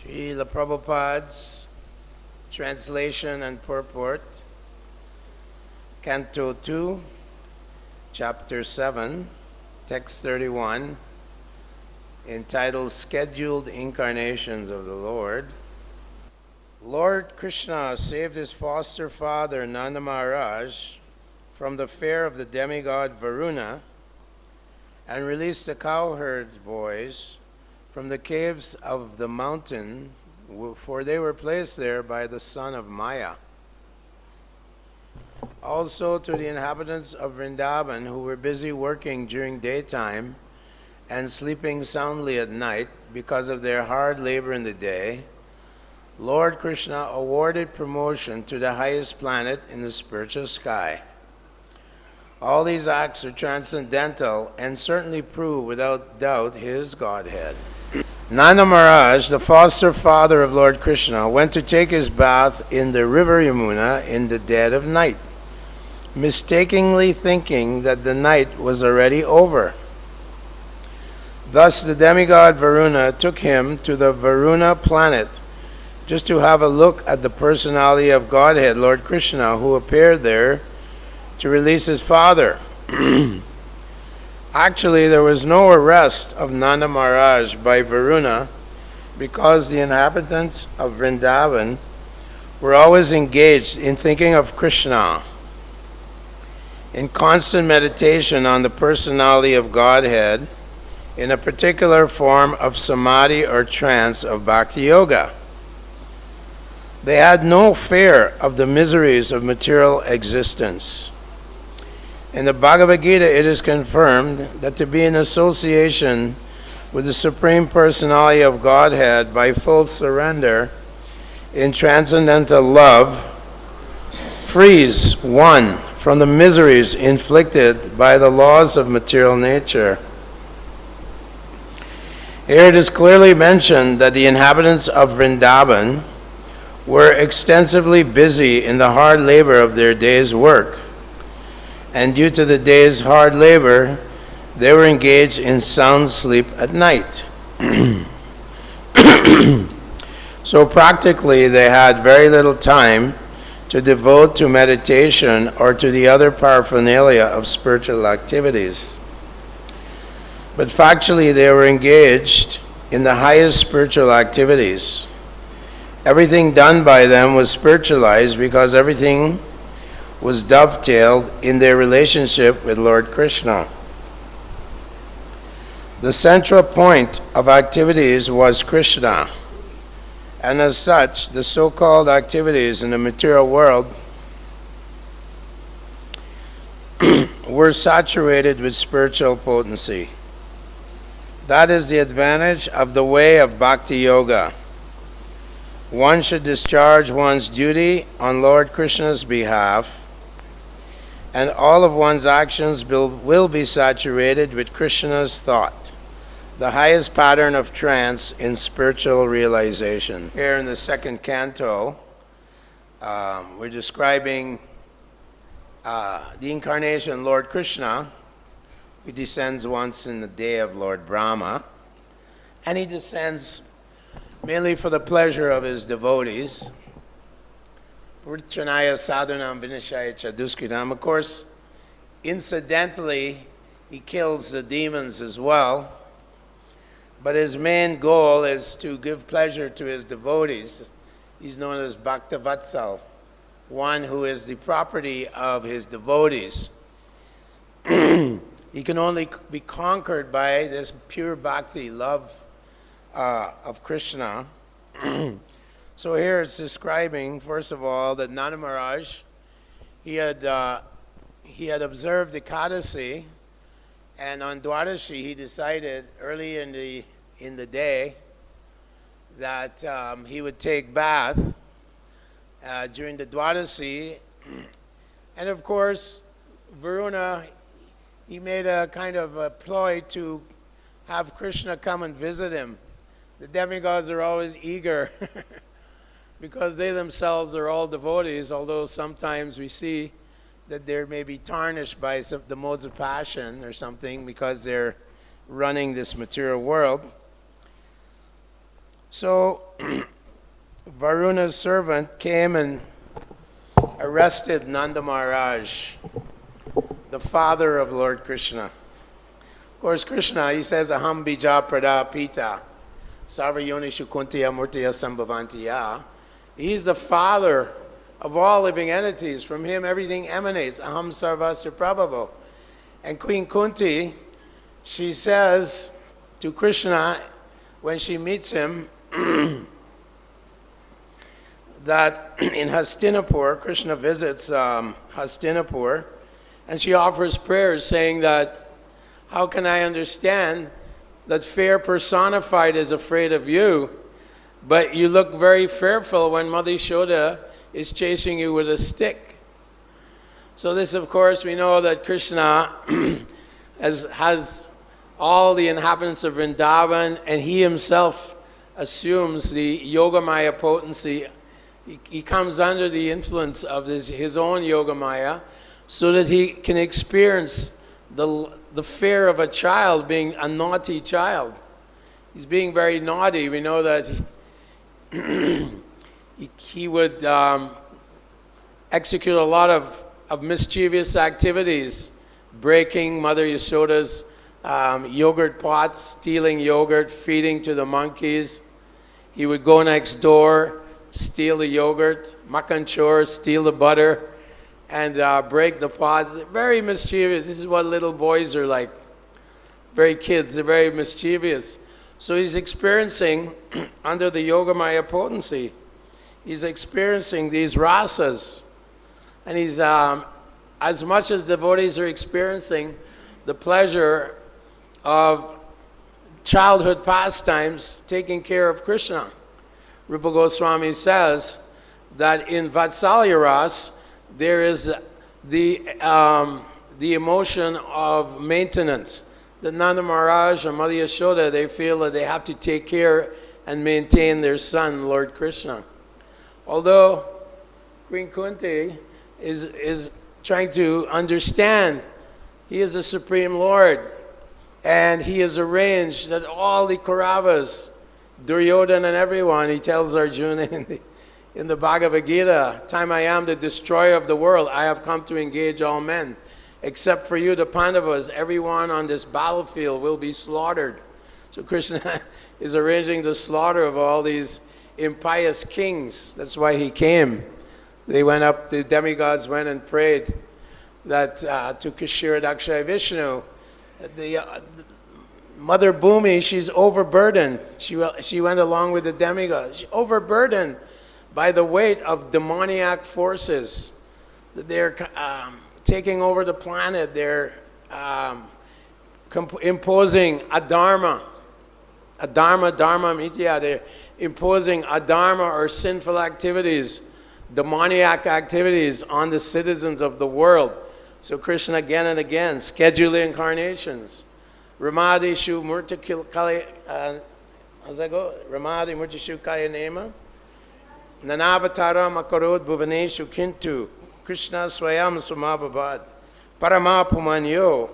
Śrīla Prabhupāda's translation and purport, Canto 2, Chapter 7, Text 31, entitled Scheduled Incarnations of the Lord. Lord Krishna saved his foster father Nanda Maharaj from the fear of the demigod Varuna and released the cowherd boys from the caves of the mountain, for they were placed there by the son of Maya. Also to the inhabitants of Vrindavan who were busy working during daytime and sleeping soundly at night because of their hard labor in the day, Lord Krishna awarded promotion to the highest planet in the spiritual sky. All these acts are transcendental and certainly prove without doubt his Godhead. Nanda Maharaj, the foster father of Lord Krishna, went to take his bath in the river Yamuna in the dead of night, mistakenly thinking that the night was already over. Thus the demigod Varuna took him to the Varuna planet just to have a look at the personality of Godhead, Lord Krishna, who appeared there to release his father. Actually, there was no arrest of Nanda Maharaj by Varuna because the inhabitants of Vrindavan were always engaged in thinking of Krishna, in constant meditation on the personality of Godhead, in a particular form of samadhi or trance of bhakti yoga. They had no fear of the miseries of material existence. In the Bhagavad-Gītā, it is confirmed that to be in association with the Supreme Personality of Godhead by full surrender in transcendental love frees one from the miseries inflicted by the laws of material nature. Here it is clearly mentioned that the inhabitants of Vrindavan were extensively busy in the hard labor of their day's work. And due to the day's hard labor, they were engaged in sound sleep at night. So practically, they had very little time to devote to meditation or to the other paraphernalia of spiritual activities. But factually, they were engaged in the highest spiritual activities. Everything done by them was spiritualized because everything was dovetailed in their relationship with Lord Krishna. The central point of activities was Krishna, and as such, the so-called activities in the material world were saturated with spiritual potency. That is the advantage of the way of bhakti yoga. One should discharge one's duty on Lord Krishna's behalf, and all of one's actions will be saturated with Krishna's thought, the highest pattern of trance in spiritual realization. Here in the second canto, we're describing the incarnation Lord Krishna, who descends once in the day of Lord Brahma, and he descends mainly for the pleasure of his devotees. Purchanaya sadhanam vinashaya chaduskridam. Of course, incidentally, he kills the demons as well, but his main goal is to give pleasure to his devotees. He's known as Bhaktavatsal, one who is the property of his devotees. He can only be conquered by this pure bhakti, love of Krishna. So here it's describing, first of all, that Nanda Maharaj, he had observed the Ekadasi, and on Dwadashi he decided early in the day that he would take bath during the Dwadashi, and of course Varuna, he made a kind of a ploy to have Krishna come and visit him. The demigods are always eager because they themselves are all devotees, although sometimes we see that they may be tarnished by the modes of passion or something because they're running this material world. So Varuna's servant came and arrested Nanda Maharaj, the father of Lord Krishna. Of course, Krishna, he says, Aham bija prada pita, sarva yonishu kuntiya murtiya sambhavantiya. He's the father of all living entities. From him, everything emanates. Aham sarvasya prabhavo. And Queen Kunti, she says to Krishna, when she meets him, that in Hastinapur, Krishna visits Hastinapur, and she offers prayers saying that, how can I understand that fair personified is afraid of you, but you look very fearful when Mother Yashoda is chasing you with a stick? So this, of course, we know that Krishna has all the inhabitants of Vrindavan, and he himself assumes the Yogamaya potency. He comes under the influence of his own Yogamaya so that he can experience the fear of a child, being a naughty child. He's being very naughty. We know that he would execute a lot of mischievous activities, breaking Mother Yashoda's yogurt pots, stealing yogurt, feeding to the monkeys. He would go next door, steal the yogurt, makhan chor, steal the butter, and break the pots. They're very mischievous. This is what little boys are like. Very kids, they're very mischievous. So he's experiencing, under the Yogamaya potency, he's experiencing these rasas. And he's, as much as devotees are experiencing the pleasure of childhood pastimes, taking care of Krishna. Rupa Goswami says that in Vatsalya Ras, there is the emotion of maintenance. The Nanda Maharaj and Mother Yashoda, they feel that they have to take care and maintain their son, Lord Krishna. Although Queen Kunti is trying to understand, he is the Supreme Lord, and he has arranged that all the Kauravas, Duryodhana and everyone, he tells Arjuna in the Bhagavad-Gītā, time I am the destroyer of the world, I have come to engage all men. Except for you, the Pandavas, everyone on this battlefield will be slaughtered. So Krishna is arranging the slaughter of all these impious kings. That's why he came. They went up, the demigods went and prayed that to Kashira Dakshaya Vishnu. The Mother Bhumi, she's overburdened. She went along with the demigods. She's overburdened by the weight of demoniac forces. They're taking over the planet. They're imposing adharma. Dharma mitya. They're imposing adharma or sinful activities, demoniac activities on the citizens of the world. So Krishna again and again, schedule incarnations. Ramadishu Murtikali, how's that go? Ramadi Murtishu Kaya Nema. Nanavatara Makarod Bhuvaneshu Kintu. Krishna Swayam Sumabhabad. Paramapumanyo.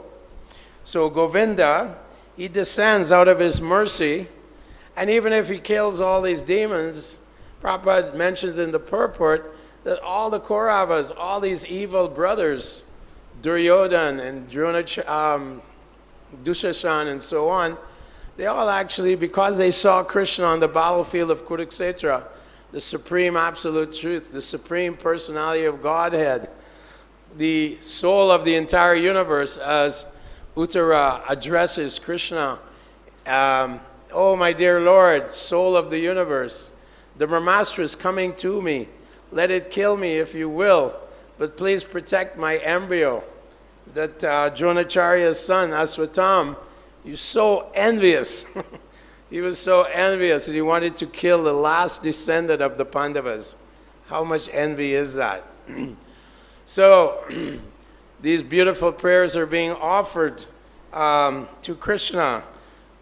So Govinda, he descends out of his mercy, and even if he kills all these demons, Prabhupada mentions in the purport that all the Kauravas, all these evil brothers, Duryodhana and Dushashan and so on, they all actually, because they saw Krishna on the battlefield of Kurukshetra, the supreme absolute truth, the supreme personality of Godhead, the soul of the entire universe, as Uttara addresses Krishna, oh my dear Lord, soul of the universe, the Brahmastra is coming to me. Let it kill me if you will, but please protect my embryo. That Dronacharya's son, Aswatam, he was so envious. He was so envious that he wanted to kill the last descendant of the Pandavas. How much envy is that? So, these beautiful prayers are being offered to Krishna,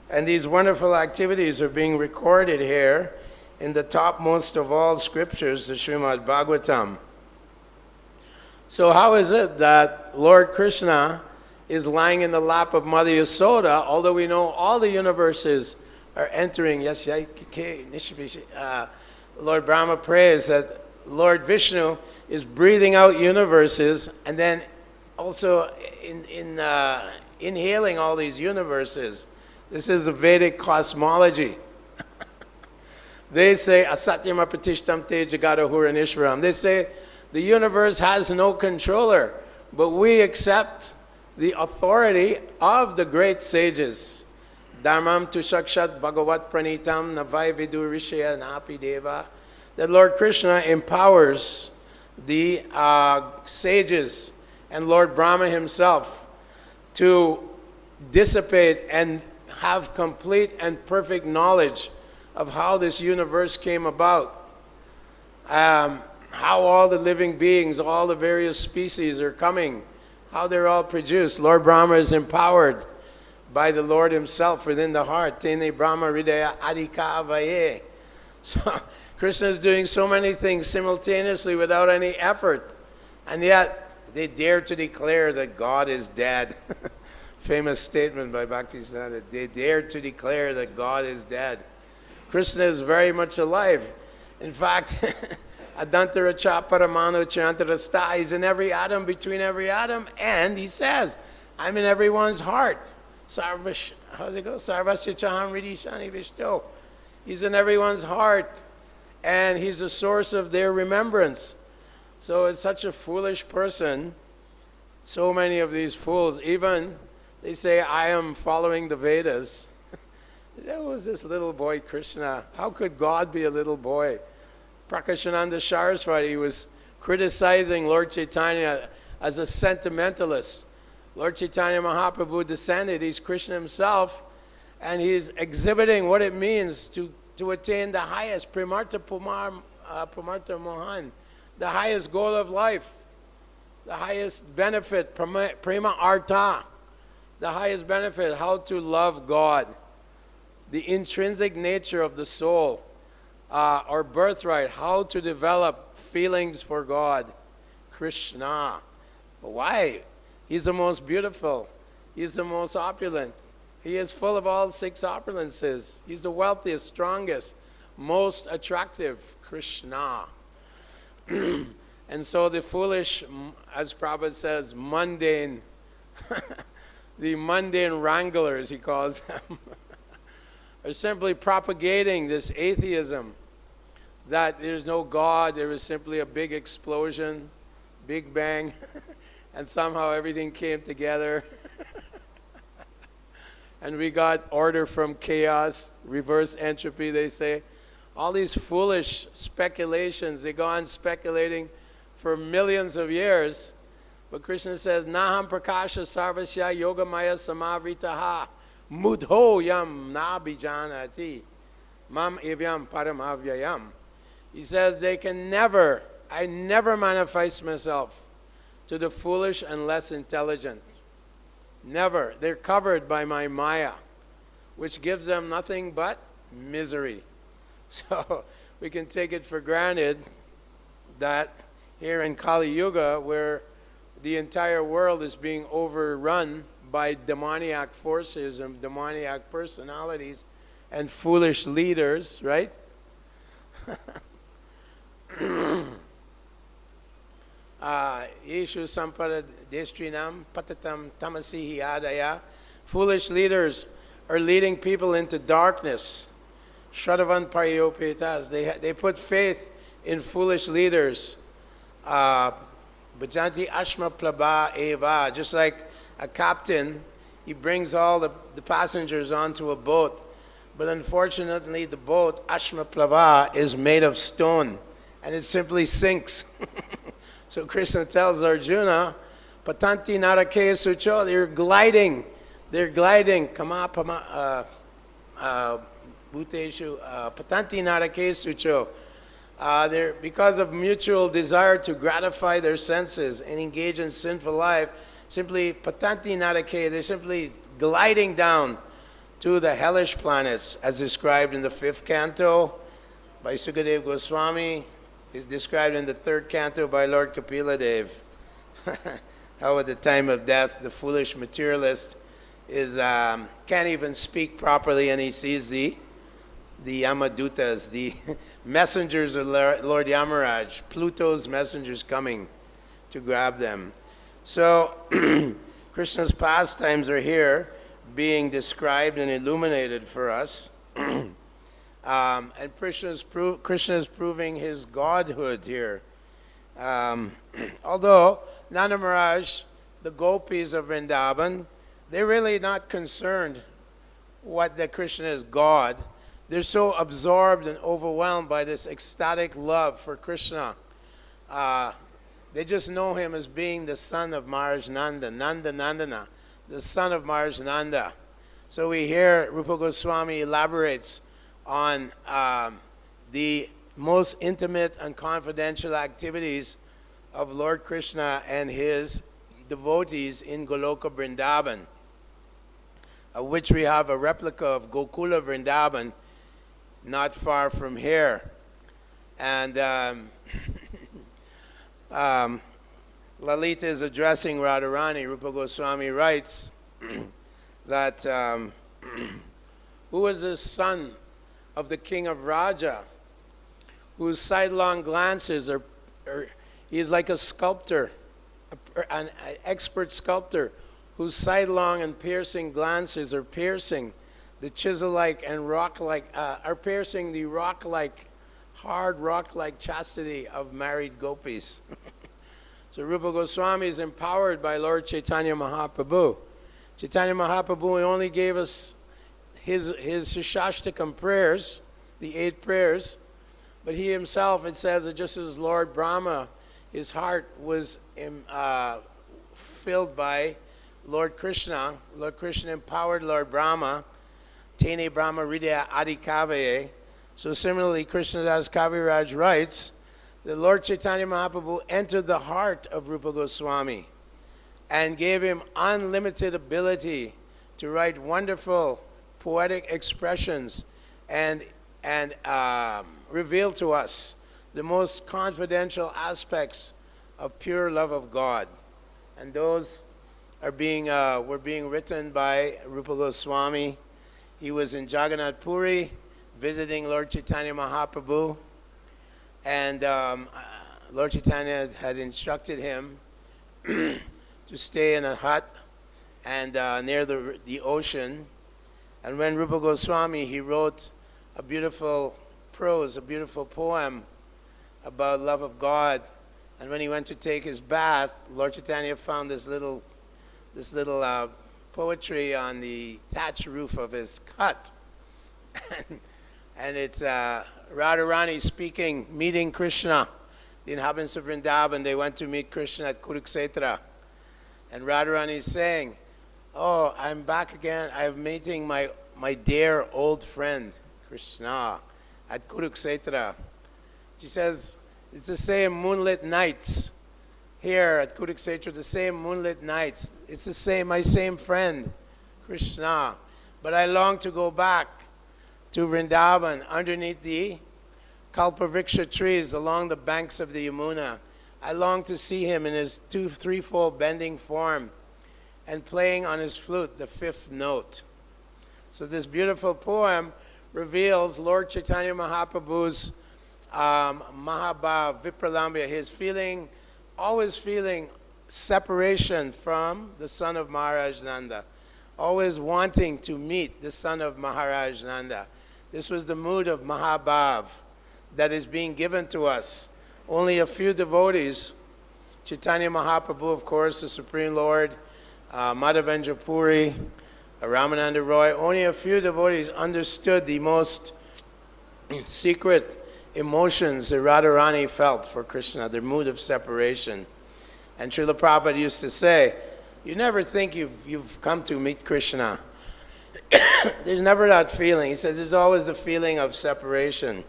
and these wonderful activities are being recorded here in the topmost of all scriptures, the Srimad Bhagavatam. So how is it that Lord Krishna is lying in the lap of Mother Yasoda, although we know all the universes are entering. Lord Brahma prays that Lord Vishnu is breathing out universes and then also inhaling all these universes. This is the Vedic cosmology. They say, Asatyam apratishtam te jagadahuranishvaram. They say the universe has no controller, but we accept the authority of the great sages. Dharmam tu shakshat bhagavat pranitam navai vidu rishya napi deva. That Lord Krishna empowers the sages and Lord Brahma himself to dissipate and have complete and perfect knowledge of how this universe came about, how all the living beings, all the various species are coming, how they're all produced. Lord Brahma is empowered by the Lord himself within the heart. Tene Brahma Hridaya Adhika Avaye. So Krishna is doing so many things simultaneously without any effort, and yet they dare to declare that God is dead. Famous statement by Bhakti Siddhanta. They dare to declare that God is dead. Krishna is very much alive. In fact, Adantaracha Paramanu Chantarasta, he's in every atom, between every atom, and he says, I'm in everyone's heart. How's it go? Sarvasya Chaham Ridi Shani Vishto. He's in everyone's heart, and he's the source of their remembrance. So it's such a foolish person. So many of these fools, even they say, I am following the Vedas. There was this little boy, Krishna. How could God be a little boy? Prakashananda Saraswati was criticizing Lord Chaitanya as a sentimentalist. Lord Chaitanya Mahaprabhu descended. He's Krishna himself, and he's exhibiting what it means to attain the highest, Pramartha Mohan, the highest goal of life, the highest benefit, Prema Artha, the highest benefit, how to love God. The intrinsic nature of the soul, or birthright, how to develop feelings for God. Krishna. But why? He's the most beautiful. He's the most opulent. He is full of all 6 opulences. He's the wealthiest, strongest, most attractive. Krishna. And so the foolish, as Prabhupada says, mundane, the mundane wranglers, he calls them, are simply propagating this atheism that there's no God, there was simply a big explosion, Big Bang, and somehow everything came together. And we got order from chaos, reverse entropy, they say. All these foolish speculations, they go on speculating for millions of years. But Krishna says, Naham prakasha sarvasya yogamaya samavritaha. Mudho yam nabijanati mam evyam paramavyayam. He says I never manifest myself to the foolish and less intelligent. Never. They're covered by my maya, which gives them nothing but misery. So we can take it for granted that here in Kali Yuga, where the entire world is being overrun by demoniac forces and demoniac personalities and foolish leaders, right? Yeshu sampada destrinam patatam tamasihi adaya. Foolish leaders are leading people into darkness. Shraddhavan pariyopetas. They put faith in foolish leaders. Bhajanti ashma plaba eva. Just like a captain, he brings all the passengers onto a boat. But unfortunately, the boat, ashma plava, is made of stone. And it simply sinks. So Krishna tells Arjuna, patanti narake sucho, they're gliding. Kama pama bhuteshu, patanti narake sucho. They're, because of mutual desire to gratify their senses and engage in sinful life, simply patanti narake, they're simply gliding down to the hellish planets, as described in the 5th canto by Sukadeva Goswami, is described in the 3rd canto by Lord Kapila Dev. How at the time of death, the foolish materialist can't even speak properly, and he sees the Yamadutas, the messengers of Lord Yamaraj, Pluto's messengers coming to grab them. So Krishna's pastimes are here being described and illuminated for us. And Krishna is proving his godhood here. Although Nanda Maharaj, the gopis of Vrindavan, they're really not concerned that Krishna is God. They're so absorbed and overwhelmed by this ecstatic love for Krishna. They just know him as being the son of Maharaj Nanda, Nanda Nandana, the son of Maharaj Nanda. So we hear Rupa Goswami elaborates on the most intimate and confidential activities of Lord Krishna and his devotees in Goloka Vrindavan, of which we have a replica of Gokula Vrindavan not far from here. And Lalita is addressing Radharani. Rupa Goswami writes that who is the son of the king of Raja, whose sidelong glances are he is like a sculptor, an expert sculptor, whose sidelong and piercing glances are piercing the chisel-like and rock-like, are piercing the rock-like, hard rock-like chastity of married gopis. So Rupa Goswami is empowered by Lord Chaitanya Mahaprabhu. Chaitanya Mahaprabhu only gave us his Shashtakam prayers, the 8 prayers, but he himself, it says that just as Lord Brahma, his heart was filled by Lord Krishna empowered Lord Brahma, Tene Brahma Hridaya Adikavaye. So similarly, Krishnadas Kaviraj writes that Lord Chaitanya Mahaprabhu entered the heart of Rupa Goswami and gave him unlimited ability to write wonderful poetic expressions and reveal to us the most confidential aspects of pure love of God. And those are were being written by Rupa Goswami. He was in Jagannath Puri visiting Lord Chaitanya Mahaprabhu, and Lord Chaitanya had instructed him to stay in a hut and near the ocean. And when Rupa Goswami, he wrote a beautiful prose, a beautiful poem about love of God. And when he went to take his bath, Lord Chaitanya found this little poetry on the thatch roof of his hut. And it's Radharani speaking, meeting Krishna. The inhabitants of Vrindavan, they went to meet Krishna at Kurukshetra. And Radharani is saying, "Oh, I'm back again. I'm meeting my dear old friend, Krishna, at Kurukshetra." She says, it's the same moonlit nights here at Kurukshetra, the same moonlit nights. It's the same, my same friend, Krishna. But I long to go back to Vrindavan underneath the Kalpavriksha trees along the banks of the Yamuna. I long to see him in his threefold bending form and playing on his flute the 5th note. So this beautiful poem reveals Lord Chaitanya Mahaprabhu's Mahabhav, Vipralambya, his always feeling separation from the son of Maharaj Nanda, always wanting to meet the son of Maharaj Nanda. This was the mood of Mahabhav that is being given to us. Only a few devotees, Chaitanya Mahaprabhu, of course, the Supreme Lord, Madhavendra Puri, Ramananda Roy, only a few devotees understood the most secret emotions that Radharani felt for Krishna, their mood of separation. And Śrīla Prabhupāda used to say, you never think you've come to meet Krishna. There's never that feeling. He says there's always the feeling of separation.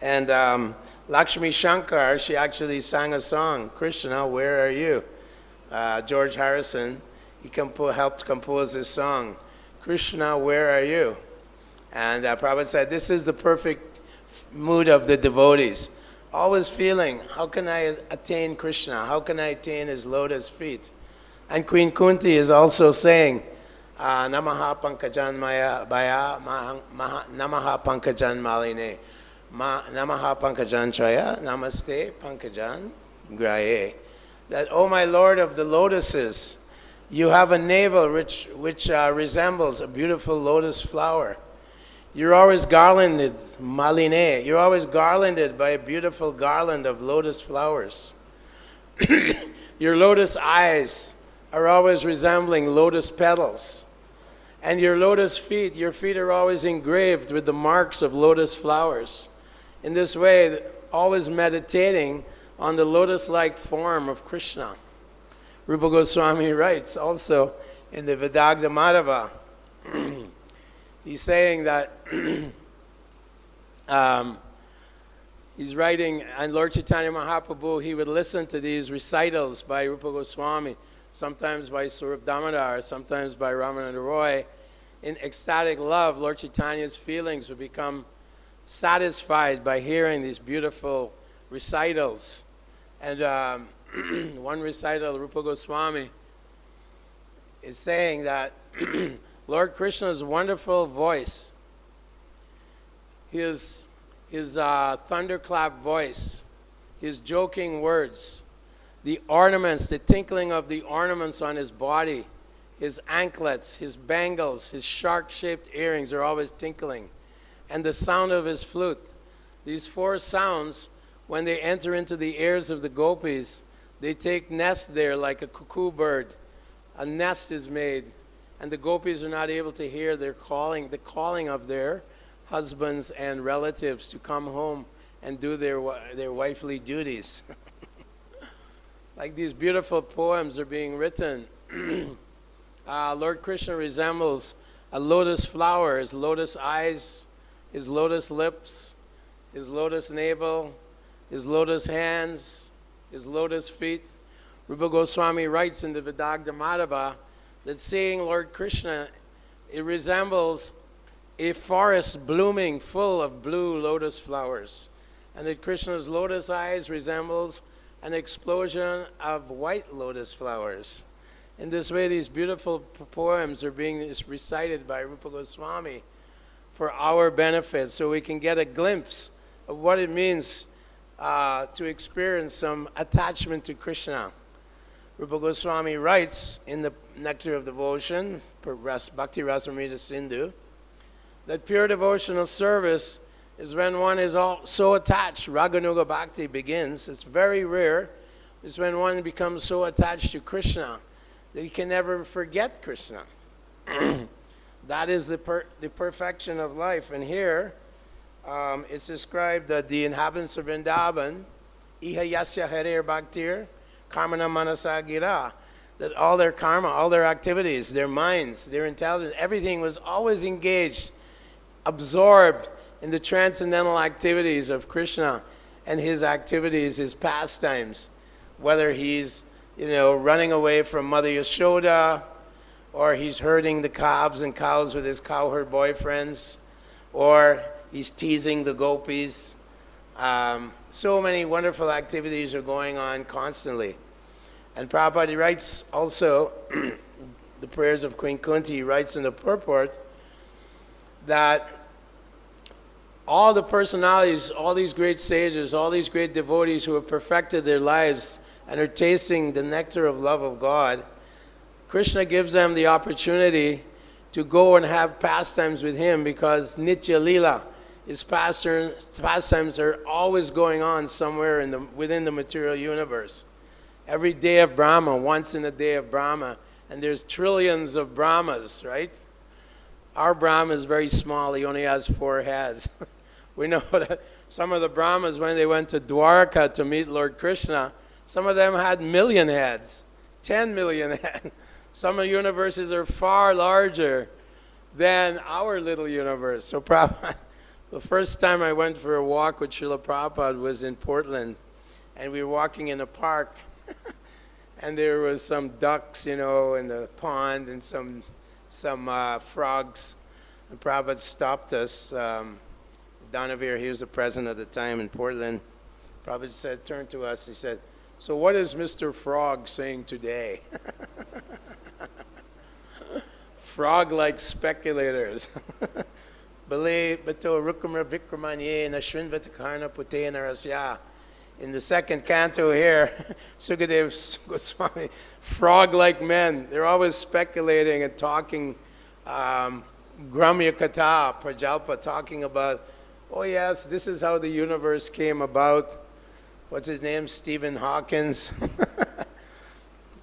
And Lakshmi Shankar, she actually sang a song, Krishna, where are you? George Harrison, he helped compose this song, Krishna, where are you? And Prabhupada said, this is the perfect mood of the devotees. Always feeling, how can I attain Krishna? How can I attain his lotus feet? And Queen Kunti is also saying, Namaha Pankajan Maya Baya Namaha Pankajan Maline Namaha Pankajan Chaya Namaste Pankajan Graye. That, oh my Lord of the lotuses, you have a navel which resembles a beautiful lotus flower. You're always garlanded, maline. You're always garlanded by a beautiful garland of lotus flowers. Your lotus eyes are always resembling lotus petals. And your lotus feet, your feet are always engraved with the marks of lotus flowers. In this way, always meditating on the lotus-like form of Krishna. Rupa Goswami writes also in the Bhagavad-Gītā, he's saying that he's writing, and Lord Chaitanya Mahaprabhu, he would listen to these recitals by Rupa Goswami, sometimes by Swarup Damodar, sometimes by Ramananda Roy. In ecstatic love, Lord Chaitanya's feelings would become satisfied by hearing these beautiful recitals. And one recital, Rupa Goswami is saying that Lord Krishna's wonderful voice, his thunderclap voice, his joking words, the ornaments, the tinkling of the ornaments on his body, his anklets, his bangles, his shark-shaped earrings are always tinkling, and the sound of his flute. These four sounds, when they enter into the ears of the gopis, they take nest there like a cuckoo bird. A nest is made, and the gopis are not able to hear their calling, the calling of their husbands and relatives to come home and do their wifely duties. Like these beautiful poems are being written. Lord Krishna resembles a lotus flower, his lotus eyes, his lotus lips, his lotus navel, his lotus hands, his lotus feet. Rupa Goswami writes in the Bhagavad-Gītā that seeing Lord Krishna, it resembles a forest blooming full of blue lotus flowers, and that Krishna's lotus eyes resembles an explosion of white lotus flowers. In this way, these beautiful poems are being recited by Rupa Goswami for our benefit, so we can get a glimpse of what it means to experience some attachment to Krishna. Rupa Goswami writes in the Nectar of Devotion, Bhakti Rasamrita Sindhu, that pure devotional service is when one is all so attached. Raganuga Bhakti begins. It's very rare. It's when one becomes so attached to Krishna that he can never forget Krishna. That is the perfection of life. And here, it's described that the inhabitants of Vrindavan, Iha Yasya Harer Bhaktir, Karmana Manasa Gira, that all their karma, all their activities, their minds, their intelligence, everything was always engaged, absorbed in the transcendental activities of Krishna and his activities, his pastimes, whether he's, running away from Mother Yashoda, or he's herding the calves and cows with his cowherd boyfriends, or he's teasing the gopis. So many wonderful activities are going on constantly. And Prabhupada writes also, the prayers of Queen Kunti, he writes in the purport that all the personalities, all these great sages, all these great devotees who have perfected their lives and are tasting the nectar of love of God, Krishna gives them the opportunity to go and have pastimes with him, because Nitya Lila, his pastimes are always going on somewhere within the material universe. Every day of Brahma, once in a day of Brahma, and there's trillions of Brahmas, right? Our Brahma is very small, he only has 4 heads. We know that some of the Brahmas, when they went to Dwarka to meet Lord Krishna, some of them had 1 million heads, 10 million heads. Some of the universes are far larger than our little universe. So the first time I went for a walk with Śrīla Prabhupāda was in Portland, and we were walking in a park, and there was some ducks, in the pond, and some frogs. And Prabhupada stopped us. Donavir, he was the president at the time in Portland. Prabhupada turned to us, he said, So what is Mr. Frog saying today? Frog-like speculators. In the second canto here, Sukadeva Goswami, frog-like men, they're always speculating and talking, Gramya Katha, Prajalpa, talking about, oh yes, this is how the universe came about. What's his name? Stephen Hawkins.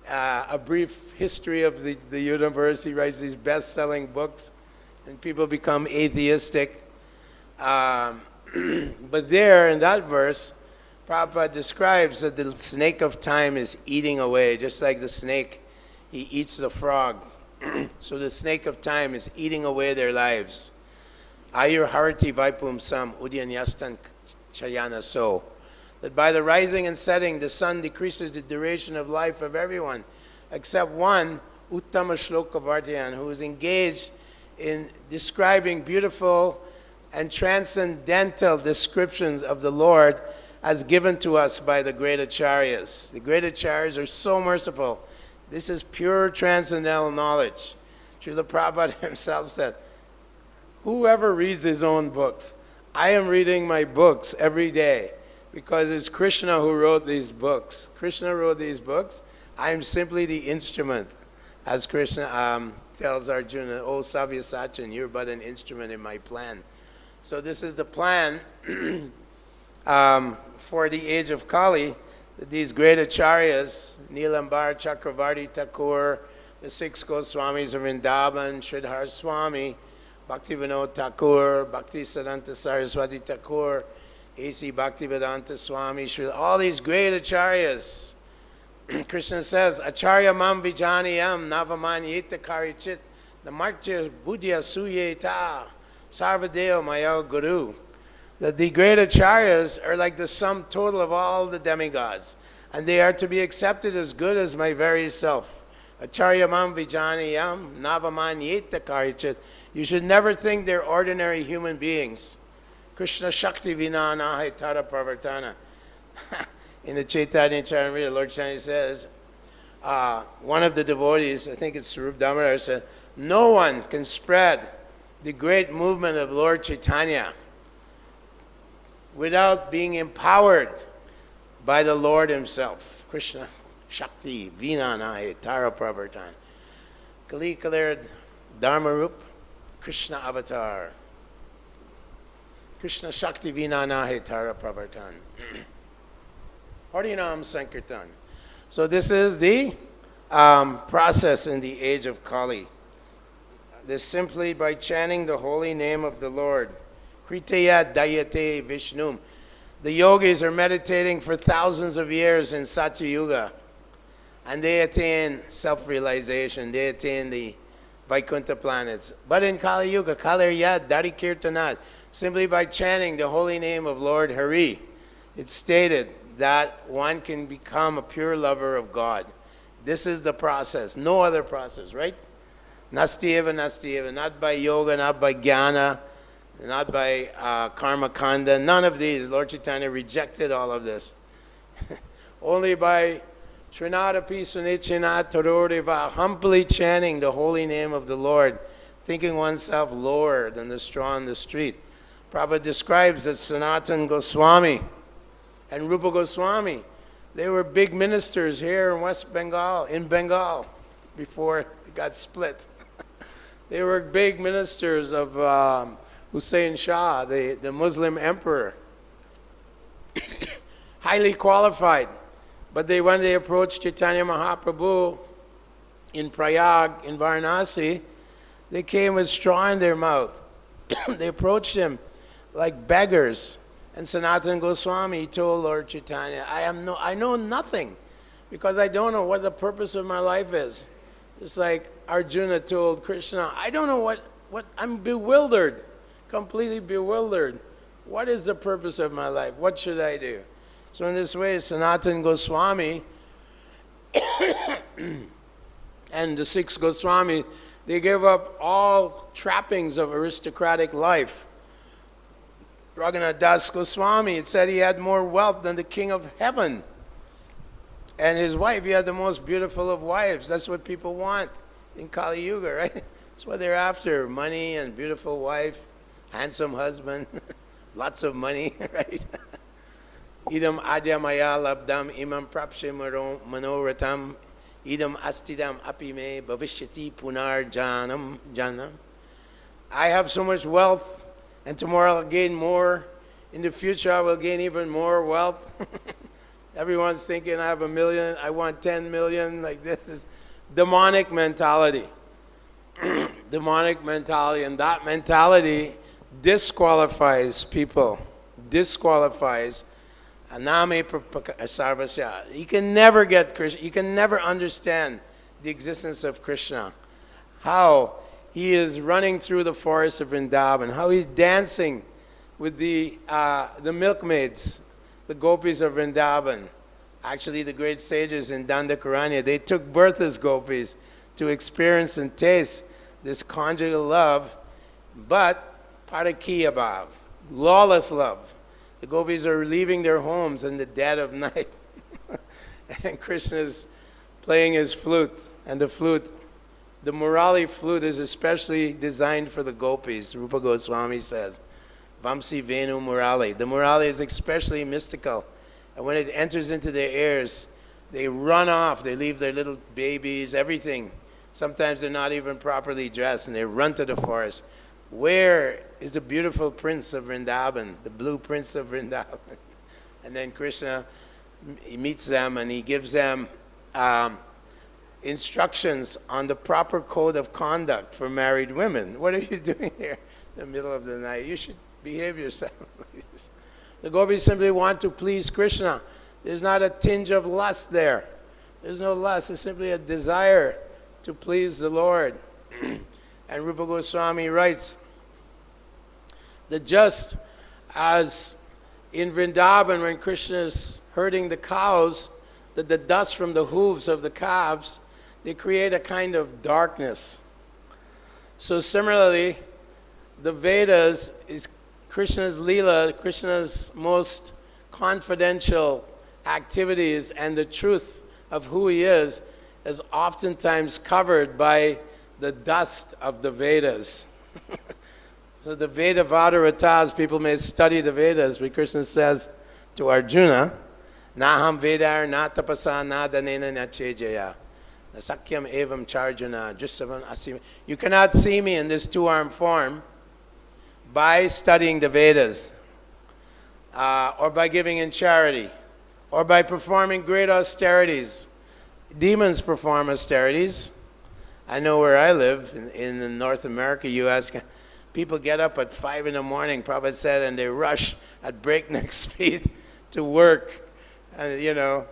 A brief history of the universe. He writes these best-selling books, and people become atheistic. But there, in that verse, Prabhupada describes that the snake of time is eating away, just like the snake, he eats the frog. So the snake of time is eating away their lives. Ayur harati vaipum sam udyanyastan chayana so. That by the rising and setting, the sun decreases the duration of life of everyone, except one, Uttama Shloka Vartayan, who is engaged in describing beautiful and transcendental descriptions of the Lord as given to us by the great acharyas. The great acharyas are so merciful. This is pure transcendental knowledge. Śrīla Prabhupāda himself said, whoever reads his own books, I am reading my books every day because it's Krishna who wrote these books. Krishna wrote these books. I am simply the instrument. As Krishna tells Arjuna, oh Savyasachan, you're but an instrument in my plan. So this is the plan for the age of Kali, that these great acharyas, Nilambar Chakravarti Thakur, the 6 Goswamis of Vrindavan, Sridhar Swami, Bhaktivinoda Thakur, Bhakti Siddhanta Saraswati Thakur, A.C. Bhaktivedanta Swami, all these great acharyas. Krishna says, Acharya mam vijaniyam navamanyeta karichit namartya buddhya suyeta sarvadeo maya guru. That the great acharyas are like the sum total of all the demigods, and they are to be accepted as good as my very self. Acharya mam vijaniyam navamanyeta karichit. You should never think they're ordinary human beings. Krishna Shakti Vinana Haitara Pravartana. In the Chaitanya Charamrita, Lord Chaitanya says, one of the devotees, I think it's Swarup Damodar, said, no one can spread the great movement of Lord Chaitanya without being empowered by the Lord himself. Krishna Shakti Vinana Haitara Pravartana. Kali Kalir Dharmarup Krishna Avatar. Krishna Shakti Vinana Hetara Pravartan. Harinam Sankirtan. So this is the process in the age of Kali. This simply by chanting the holy name of the Lord. Kritaya Dayate Vishnum. The yogis are meditating for thousands of years in Satya Yuga, and they attain self-realization. They attain the Vaikuntha planets. But in Kali Yuga, Kalir Dari Kirtanat, simply by chanting the holy name of Lord Hari, it's stated that one can become a pure lover of God. This is the process, no other process, right? Nastyeva, not by yoga, not by jnana, not by karma kanda, none of these. Lord Chaitanya rejected all of this. Only by Srinadapi Sunichinat Tororeva, humbly chanting the holy name of the Lord, thinking oneself lower than the straw on the street. Prabhupada describes that Sanatana Goswami and Rupa Goswami, they were big ministers here in West Bengal, before it got split. They were big ministers of Hussein Shah, the Muslim emperor. Highly qualified. But when they approached Chaitanya Mahaprabhu in Prayag, in Varanasi, they came with straw in their mouth. They approached him like beggars. And Sanatana Goswami told Lord Chaitanya, I know nothing, because I don't know what the purpose of my life is. Just like Arjuna told Krishna, I don't know what I'm bewildered, completely bewildered. What is the purpose of my life? What should I do? So in this way, Sanatana Goswami and the 6 Goswami, they gave up all trappings of aristocratic life. Raghunath Das Goswami, it said he had more wealth than the king of heaven. And his wife, he had the most beautiful of wives. That's what people want in Kali Yuga, right? That's what they're after. Money and beautiful wife, handsome husband, lots of money, right? Idam adyamaya labdam imam prapshe manoratam idam astidam apime bhavishyati punar janam. I have so much wealth, and tomorrow I'll gain more. In the future I will gain even more wealth. Everyone's thinking I have 1 million, I want 10 million, like this is demonic mentality. Demonic mentality, and that mentality disqualifies people, disqualifies. You can never get Krishna, you can never understand the existence of Krishna. How he is running through the forest of Vrindavan, how he's dancing with the milkmaids, the gopis of Vrindavan. Actually, the great sages in Dandakaranya, they took birth as gopis to experience and taste this conjugal love, but parakiya bhav, lawless love. The gopis are leaving their homes in the dead of night. And Krishna is playing his flute, and the flute, the Murali flute, is especially designed for the gopis. Rupa Goswami says, Vamsi Venu Murali. The Murali is especially mystical. And when it enters into their ears, they run off. They leave their little babies, everything. Sometimes they're not even properly dressed, and they run to the forest. Where is the beautiful prince of Vrindavan, the blue prince of Vrindavan? And then Krishna, he meets them and he gives them instructions on the proper code of conduct for married women. What are you doing here in the middle of the night? You should behave yourself like this. The gopis simply want to please Krishna. There's not a tinge of lust there. There's no lust. It's simply a desire to please the Lord. And Rupa Goswami writes that just as in Vrindavan, when Krishna is herding the cows, that the dust from the hooves of the calves, they create a kind of darkness. So similarly, the Vedas is Krishna's Leela, Krishna's most confidential activities, and the truth of who he is oftentimes covered by the dust of the Vedas. So the Veda Vadaratas, people may study the Vedas, but Krishna says to Arjuna, Naham Vedar na tapasa na danena na chejaya. Sakyam evam charjuna jusavan asim. You cannot see me in this two-armed form by studying the Vedas, or by giving in charity, or by performing great austerities. Demons perform austerities. I know where I live, in North America, U.S., people get up at 5 in the morning, Prabhupada said, and they rush at breakneck speed to work, to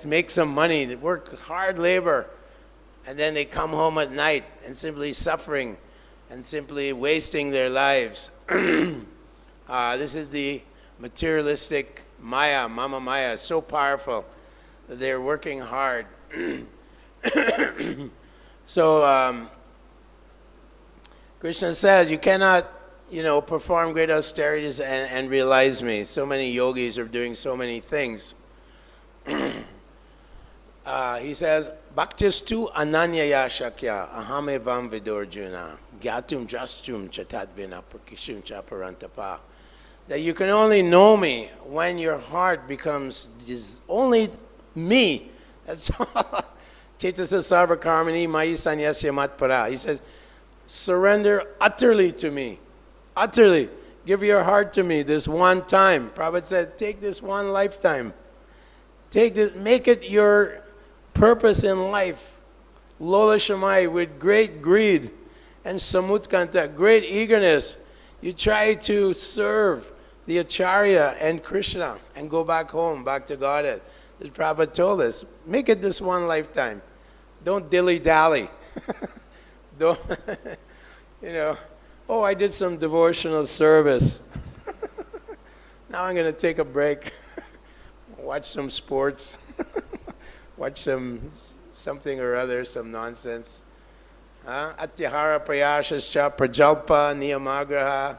make some money, to work hard labor, and then they come home at night and simply suffering and simply wasting their lives. This is the materialistic Maya, Mama Maya, so powerful that they're working hard. So Krishna says, you cannot, perform great austerities and realize me. So many yogis are doing so many things. He says, Bhaktistu ananyaya shakya ahamevam vidorjuna gyatum drastum chatadvina prakishum chaparantapa. That you can only know me when your heart becomes only me. That's all. Chetasa sarva karmani mayi sanyasya matpara. He says, surrender utterly to me. Utterly. Give your heart to me this one time. Prabhupada said, take this one lifetime. Take this, make it your purpose in life. Lola Shamai, with great greed and samutkanta, great eagerness, you try to serve the Acharya and Krishna and go back home, back to Godhead. As Prabhupada told us, make it this one lifetime. Don't dilly-dally. Don't, I did some devotional service. Now I'm going to take a break, watch some sports, watch something or other, some nonsense. Atyahara prayashascha prajalpa niyamagraha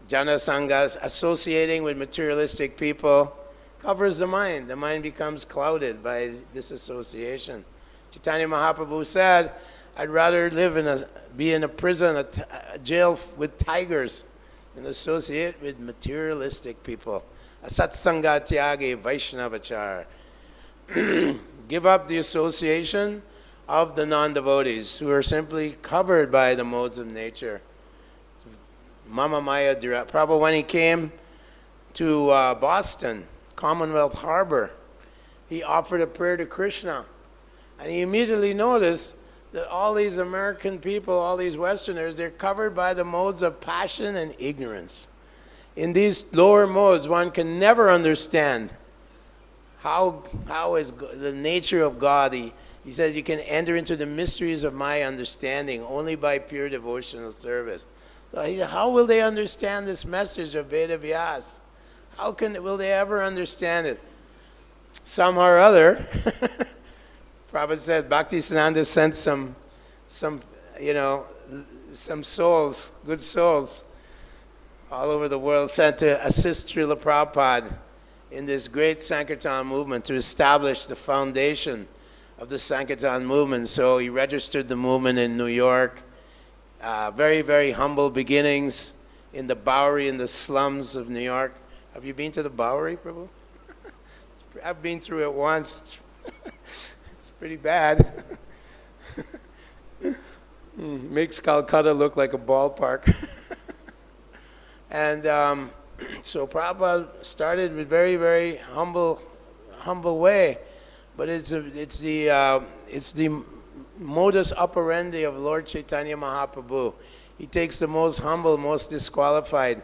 janasangas, associating with materialistic people covers the mind. The mind becomes clouded by this association. Chaitanya Mahaprabhu said, I'd rather be in a prison, a jail with tigers, than associate with materialistic people. Asatsanga tyage Vaishnavachar. Give up the association of the non-devotees who are simply covered by the modes of nature. Mama Maya Dira. Prabhupada, when he came to Boston, Commonwealth Harbor, he offered a prayer to Krishna. And he immediately noticed that all these American people, all these Westerners, they're covered by the modes of passion and ignorance. In these lower modes, one can never understand how is the nature of God. He says you can enter into the mysteries of my understanding only by pure devotional service. So how will they understand this message of Veda Vyas? Will they ever understand it? Somehow or other, Prabhupada said, Bhaktisiddhanta sent some souls, good souls, all over the world, sent to assist Śrīla Prabhupāda in this great Sankirtan movement to establish the foundation of the Sankirtan movement. So he registered the movement in New York. Very, very humble beginnings in the Bowery, in the slums of New York. Have you been to the Bowery, Prabhu? I've been through it once. It's pretty bad. Makes Calcutta look like a ballpark. And so Prabhupada started with very, very humble way, but it's the modus operandi of Lord Chaitanya Mahaprabhu. He takes the most humble, most disqualified,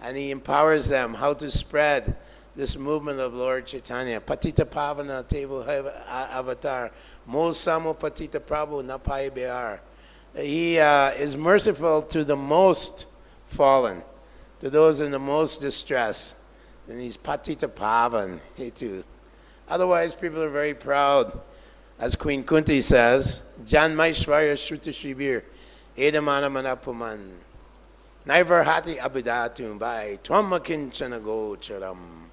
and he empowers them how to spread this movement of Lord Chaitanya. Patita Pavana Tevu Avatar, Mo Samo Patita Prabhu Napai Behar. He is merciful to the most fallen, to those in the most distress. And he's Patita Pavan, Hetu. Otherwise, people are very proud. As Queen Kunti says, Jan Maishwarya Shruti Shribir, Edamana Manapuman, Naivar Hati Abidatum by Twamakinchana Gocharam.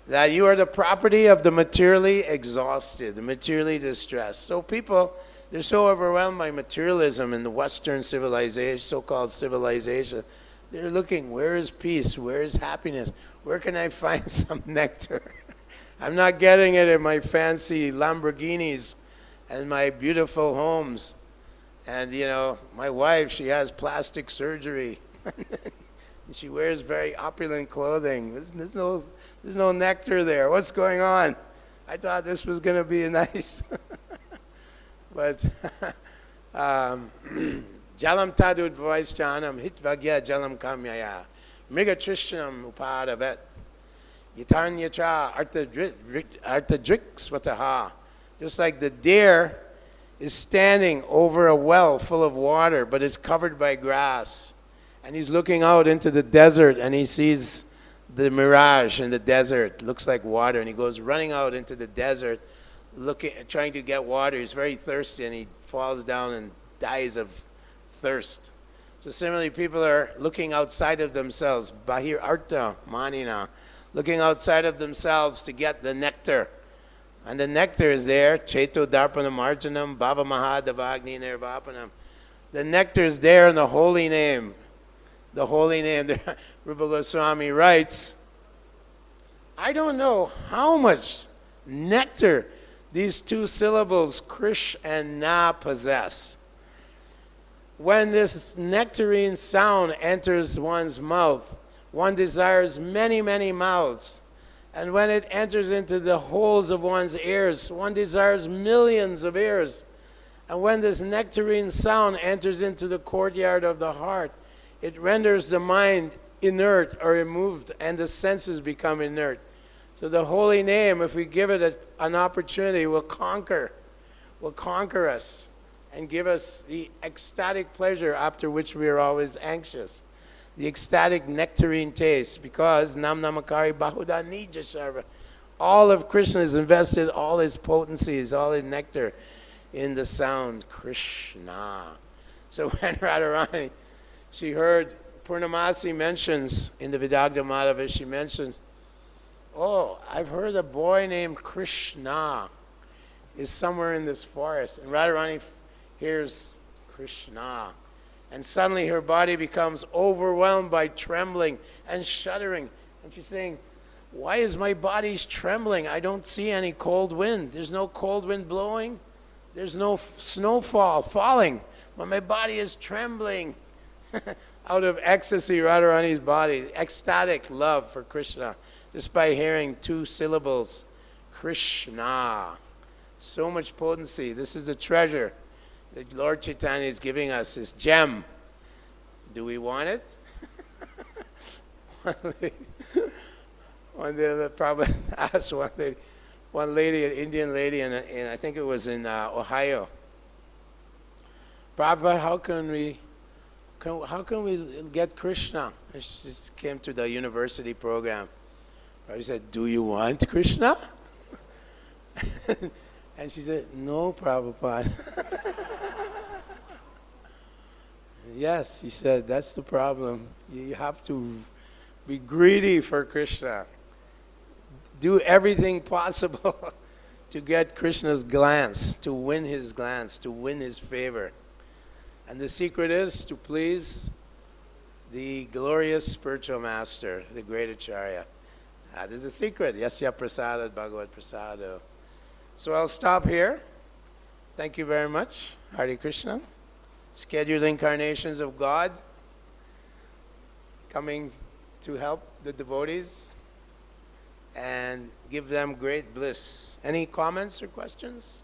That you are the property of the materially exhausted, the materially distressed. So people, they're so overwhelmed by materialism in the Western civilization, so-called civilization. They're looking, where is peace? Where is happiness? Where can I find some nectar? I'm not getting it in my fancy Lamborghinis and my beautiful homes. And, my wife, she has plastic surgery. And she wears very opulent clothing. There's no nectar there. What's going on? I thought this was going to be nice. But jalam tadud vaishchanam hitvagya jalam kamyaya mriga trishyanam upadavet yatanyatra artadriksvataha. Just like the deer is standing over a well full of water, but it's covered by grass. And he's looking out into the desert, and he sees the mirage in the desert. It looks like water, and he goes running out into the desert, trying to get water. He's very thirsty, and he falls down and dies of thirst. So similarly, people are looking outside of themselves, bahir arta manina, looking outside of themselves to get the nectar. And the nectar is there, cheto darpanam arjanam, bhava mahadavagni nirvapanam. The nectar is there in the holy name. The holy name. Rupa Goswami writes, I don't know how much nectar these two syllables, Krish and Na, possess. When this nectarine sound enters one's mouth, one desires many, many mouths. And when it enters into the holes of one's ears, one desires millions of ears. And when this nectarine sound enters into the courtyard of the heart, it renders the mind inert or immoved, and the senses become inert. So the holy name, if we give it an opportunity, will conquer us and give us the ecstatic pleasure after which we are always anxious. The ecstatic nectarine taste, because Nam Namakari Bahuda Nija Sarva. All of Krishna has invested all his potencies, all his nectar in the sound Krishna. So when Radharani, she heard Purnamasi mentions in the Vidagdha Madhava, she mentions oh, I've heard a boy named Krishna is somewhere in this forest. And Radharani hears Krishna. And suddenly her body becomes overwhelmed by trembling and shuddering. And she's saying, why is my body trembling? I don't see any cold wind. There's no cold wind blowing. There's no snowfall falling. But my body is trembling. Out of ecstasy, Radharani's body, ecstatic love for Krishna, just by hearing 2 syllables, Krishna. So much potency. This is the treasure that Lord Chaitanya is giving us, this gem. Do we want it? One day the Prabhupada asked one lady, an Indian lady, and I think it was in Ohio, Prabhupada, how can we get Krishna? And she just came to the university program. Prabhupada said, do you want Krishna? And she said, no, Prabhupada. Yes, he said, that's the problem. You have to be greedy for Krishna. Do everything possible to get Krishna's glance, to win his glance, to win his favor. And the secret is to please the glorious spiritual master, the great Acharya. That is the secret. Yasya prasadat bhagavad prasado. So I'll stop here. Thank you very much. Hare Krishna. Scheduled incarnations of God coming to help the devotees and give them great bliss. Any comments or questions?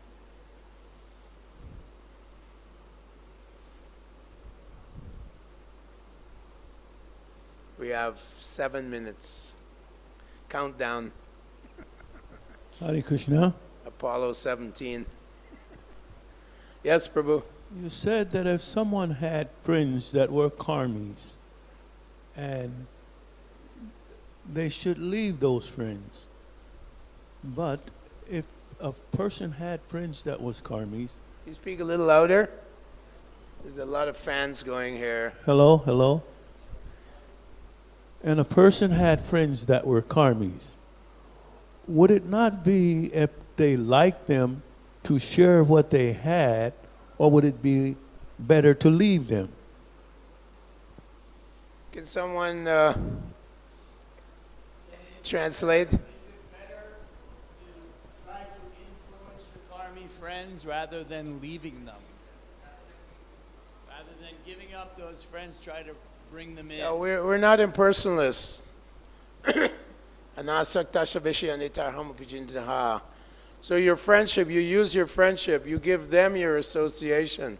We have 7 minutes. Countdown. Hare Krishna. Apollo 17. Yes, Prabhu. You said that if someone had friends that were karmis, and they should leave those friends. But if a person had friends that was karmis. Can you speak a little louder? There's a lot of fans going here. Hello, hello. And a person had friends that were karmis. Would it not be, if they liked them, to share what they had, or would it be better to leave them? Can someone translate? Is it better to try to influence your karmi friends rather than leaving them? Rather than giving up those friends, try to bring them in. No, we're not impersonalists. So your friendship, you use your friendship, you give them your association.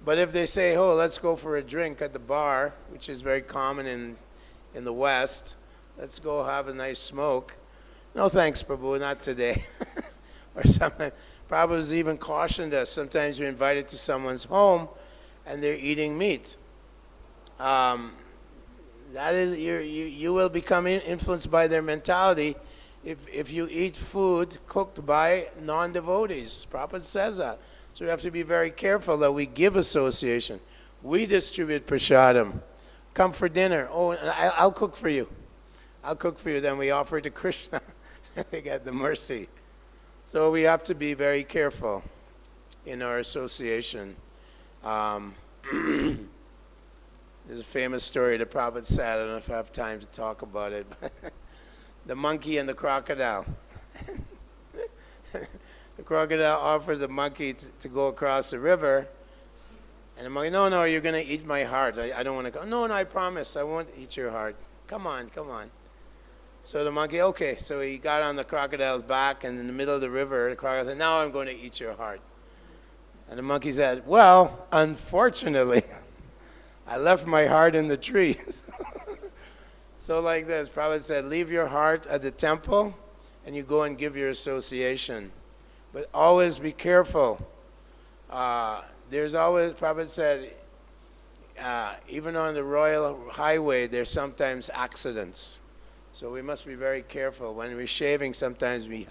But if they say, oh, let's go for a drink at the bar, which is very common in the West, let's go have a nice smoke. No thanks, Prabhu, not today. Or something. Prabhu's even cautioned us. Sometimes we're invited to someone's home and they're eating meat. That is, you will become influenced by their mentality if you eat food cooked by non-devotees. Prabhupada says that. So we have to be very careful that we give association. We distribute prasadam. Come for dinner. Oh, I'll cook for you. I'll cook for you. Then we offer to Krishna. They get the mercy. So we have to be very careful in our association. There's a famous story that Prabhupada said. I don't know if I have time to talk about it. The monkey and the crocodile. The crocodile offered the monkey to go across the river. And the monkey, no, you're going to eat my heart. I don't want to go. No, I promise. I won't eat your heart. Come on. So the monkey, okay. So he got on the crocodile's back, and in the middle of the river, the crocodile said, now I'm going to eat your heart. And the monkey said, well, unfortunately, I left my heart in the tree. So like this, Prabhupada said, leave your heart at the temple, and you go and give your association. But always be careful. There's always, Prabhupada said, even on the royal highway, there's sometimes accidents. So we must be very careful. When we're shaving, sometimes we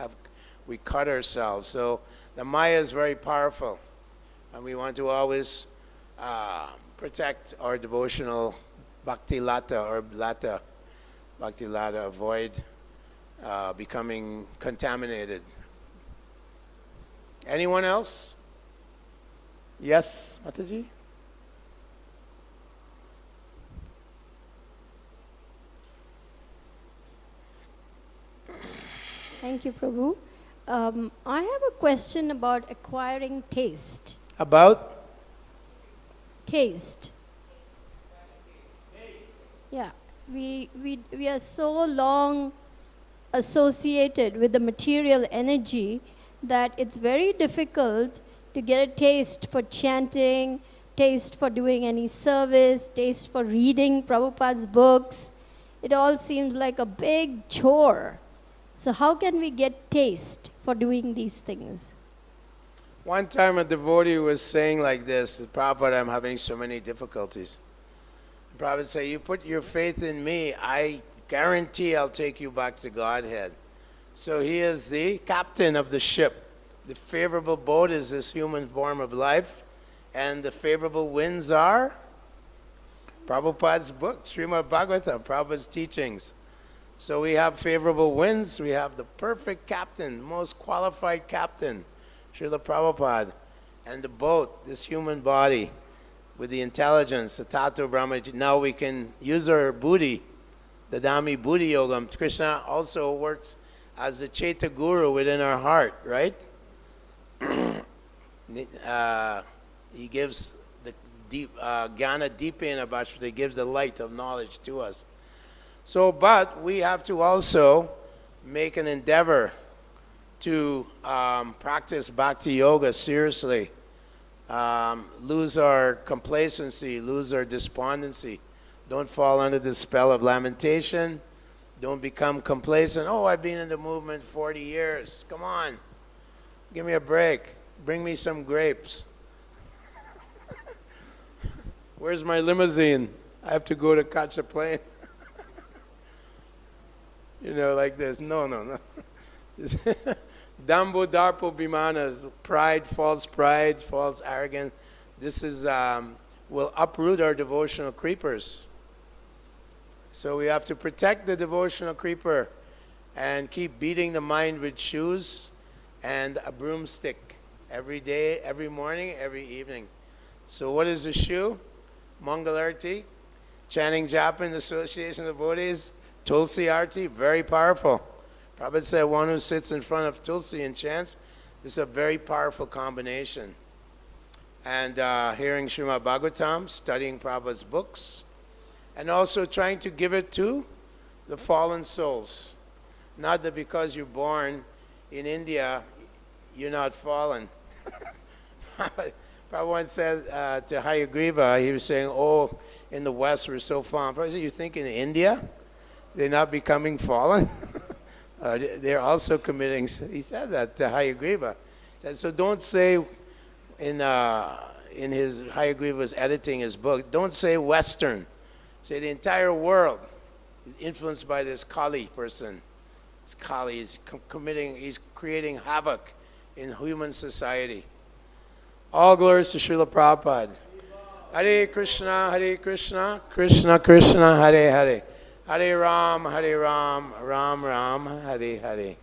cut ourselves. So the Maya is very powerful. And we want to always protect our devotional bhakti lata or lata. Bhakti lata, avoid becoming contaminated. Anyone else? Yes, Mataji? Thank you, Prabhu. I have a question about acquiring taste. About? Taste. Yeah, we are so long associated with the material energy that it's very difficult to get a taste for chanting, taste for doing any service, taste for reading Prabhupada's books. It all seems like a big chore. So how can we get taste for doing these things? One time a devotee was saying like this, Prabhupada, I'm having so many difficulties. Prabhupada said, you put your faith in me, I guarantee I'll take you back to Godhead. So he is the captain of the ship. The favorable boat is this human form of life, and the favorable winds are Prabhupada's book, Srimad Bhagavatam, Prabhupada's teachings. So we have favorable winds, we have the perfect captain, most qualified captain, Śrīla Prabhupāda, and the boat, this human body, with the intelligence, the Tattva Brahma. Now we can use our buddhi, the Dhammi Buddhi Yogam. Krishna also works as the Chaita Guru within our heart, right? He gives the deep, Jnana Deepena Bhashvata, he gives the light of knowledge to us. So, but we have to also make an endeavor to practice Bhakti Yoga seriously. Lose our complacency, lose our despondency. Don't fall under the spell of lamentation. Don't become complacent. Oh, I've been in the movement 40 years. Come on. Give me a break. Bring me some grapes. Where's my limousine? I have to go to catch a plane. You know, like this. No. Dambo Darpo Bimanas, pride, false arrogance. This is, will uproot our devotional creepers. So we have to protect the devotional creeper and keep beating the mind with shoes and a broomstick every day, every morning, every evening. So what is the shoe? Mangalarti, chanting japa in the Association of Devotees, Tulsi Arti, very powerful. Prabhupada said one who sits in front of Tulsi and chants, this is a very powerful combination. And hearing Srimad Bhagavatam, studying Prabhupada's books, and also trying to give it to the fallen souls. Not that because you're born in India, you're not fallen. Prabhupada once said to Hayagriva, he was saying, oh, in the West we're so fallen. Prabhupada said, you think in India they're not becoming fallen? They're also committing, he said that to Hayagriva. So don't say, in his, Hayagriva was editing his book, don't say Western. Say the entire world is influenced by this Kali person. This Kali is he's creating havoc in human society. All glories to Śrīla Prabhupāda. Hare Krishna, Krishna Krishna, Hare Hare. Hare Ram, Ram Ram, Hare Hare.